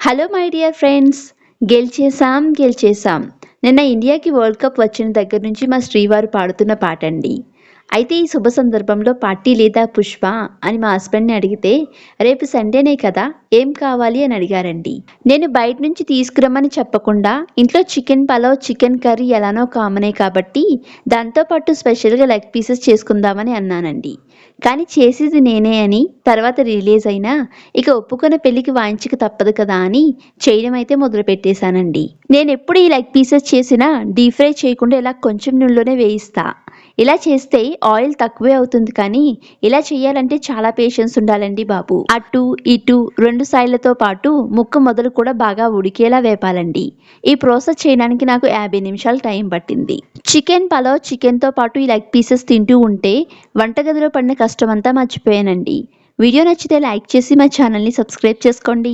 Hello my dear friends, గెలిచేసాం. నిన్న ఇండియాకి వరల్డ్ కప్ వచ్చిన దగ్గర నుంచి మా శ్రీవారు పాడుతున్న పాట అండి. అయితే ఈ శుభ సందర్భంలో పార్టీ లేదా పుష్ప అని మా హస్బెండ్ని అడిగితే, రేపు సండేనే కదా, ఏం కావాలి అని అడిగారండి. నేను బయట నుంచి తీసుకురమ్మని చెప్పకుండా ఇంట్లో చికెన్ పలావ్, చికెన్ కర్రీ ఎలానో కామనే కాబట్టి దాంతోపాటు స్పెషల్గా లెగ్ పీసెస్ చేసుకుందామని అన్నానండి. కానీ చేసేది నేనే అని తర్వాత రిలీజ్ అయినా ఇక ఒప్పుకున్న పెళ్లికి వాయించక తప్పదు కదా అని చేయడం అయితే మొదలు పెట్టేశానండి. నేను ఎప్పుడు ఈ లెగ్ పీసెస్ చేసినా డీప్ ఫ్రై చేయకుండా ఇలా కొంచెం నూనెలోనే వేయిస్తా. ఇలా చేస్తే ఆయిల్ తక్కువే అవుతుంది, కానీ ఇలా చేయాలంటే చాలా పేషెన్స్ ఉండాలండి బాబు. అటు ఇటు 2 సైడ్లతో పాటు ముక్క మొదలు కూడా బాగా ఉడికేలా వేపాలండి. ఈ ప్రాసెస్ చేయడానికి నాకు 50 నిమిషాలు టైం పట్టింది. చికెన్ పలావ్ చికెన్తో పాటు ఈ లెగ్ పీసెస్ తింటూ ఉంటే వంటగదిలో పడిన కష్టమంతా మర్చిపోయానండి. వీడియో నచ్చితే లైక్ చేసి మా ఛానల్ని సబ్స్క్రైబ్ చేసుకోండి.